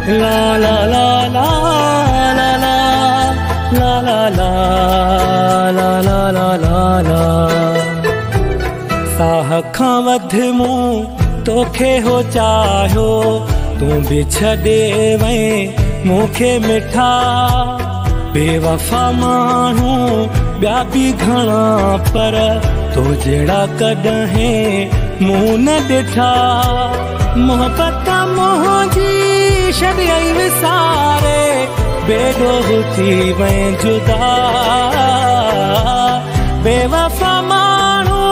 La la la la la la la la la la la la la la साह खां वध मूं तोखे हो चाहियो तूं बि छॾे वए मूंखे मिठा बेवफा माण्हू ॿिया बि घणा पर तो जहिड़ा कॾहिं मूं न ॾिठा मोहबत मुंहिंजी छॾियई विसारे बेडोह थी वए जुदा बेवफा माण्हू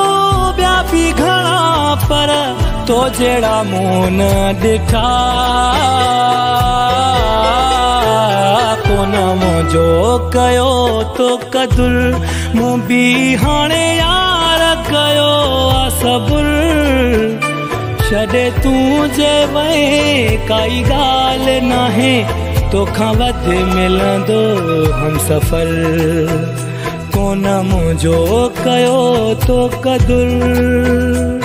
ॿिया बि घणा पर तो जहिड़ा मूं न ॾिठा कोन मुंहिंजो कयो तो क़दुर मूं बि हाणे यार कयो आ सबुर छॾे तूं जे वए काई ॻाल्हि नाहे तोखां वध मिलंदो हम सफ़र कोन मुंहिंजो कयो तो क़दुर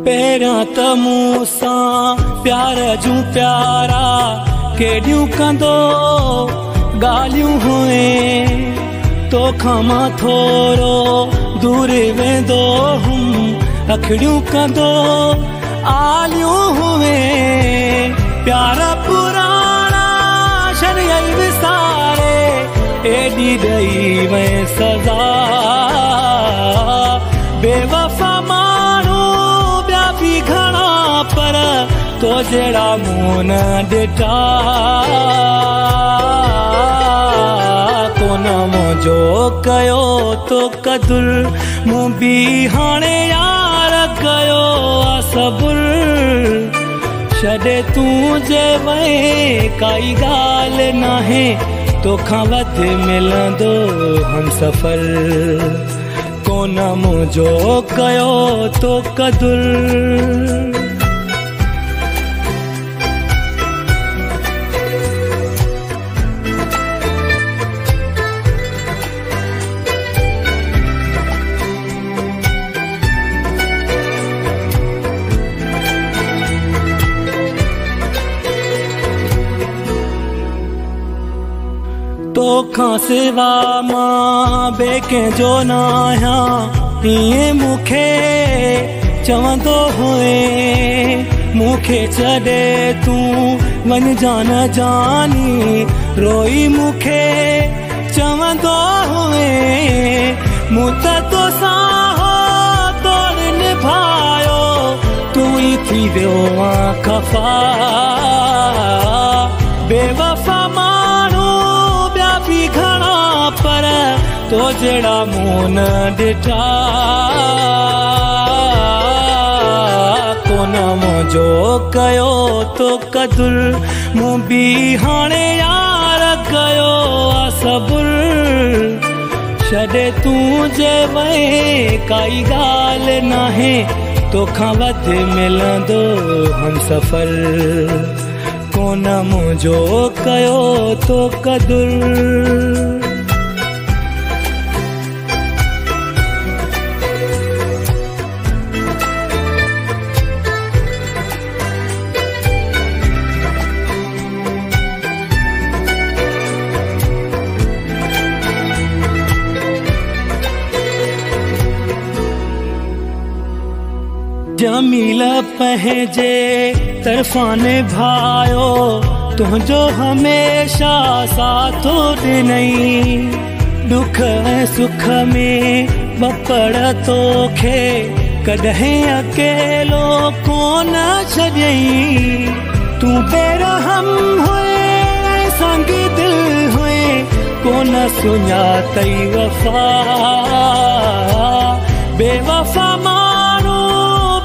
पहिरियां त मूं सां प्यार जूं प्यारा केॾियूं कंदो ॻाल्हियूं हुए तोखां मां थोरो दूर वेंदो हुम अखड़ियूं कंदो आलियूं हुए प्यार पुराणा छॾियई विसारे एॾी ॾेई वए सज़ा बेवफा घणा पर तो जहिड़ा मूं न ॾिठा कोन मुंहिंजो कयो तो क़दुर मूं बि हाणे यार कयो आ सबुर छॾे तूं जे वए काई ॻाल्हि नाहे तोखां वध मिलंदो हम सफ़र कोन मुंहिंजो कयो तो क़दुर तोखां सिवा मां ॿिए कंहिंजो न आहियां ईअं मूंखे चवंदो हुए मूंखे छॾे तूं वञ जान जानी रोई मूंखे चवंदो हुए मूं त तोसां हो तोड़ निभायो तूं ई थी वियो आं खफ़ा बेवफा माण्हू ॿिया बि घणा पर तो जहिड़ा मूं न ॾिठा कोन मुंहिंजो कयो तो क़दुर मूं बि हाणे यार कयो आ सबुर छॾे तूं जे वए काई ॻाल्हि नाहे तोखां वध मिलंदो हम सफ़र कोन मुंहिंजो कयो तो क़दुर जमील पंहिंजे तरफ़ां निभायो तुंहिंजो हमेशा साथ ॾिनई दुख ऐं सुख में वपड़ तोखे कॾहिं अकेलो कोन छॾियईं, तूं बेरहम हुए संगी दिल हुए, कोन सुञातई वफ़ा। बेवफ़ा माण्हू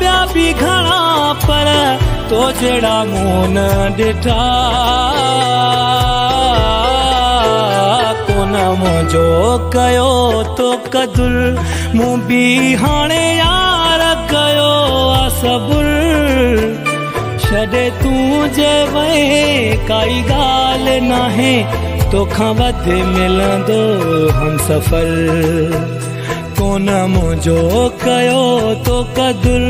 ॿिया बि घणा, पर तो जहिड़ा मूं न ॾिठा। कोन मुंहिंजो कयो तो क़दुर, मूं बि हाणे यार कयो आ सबुर। छॾे तूं जे वए काई ॻाल्हि नाहे, तोखां वधि मिलंदो हम सफ़र। कोन मुंहिंजो कयो तो क़दुर।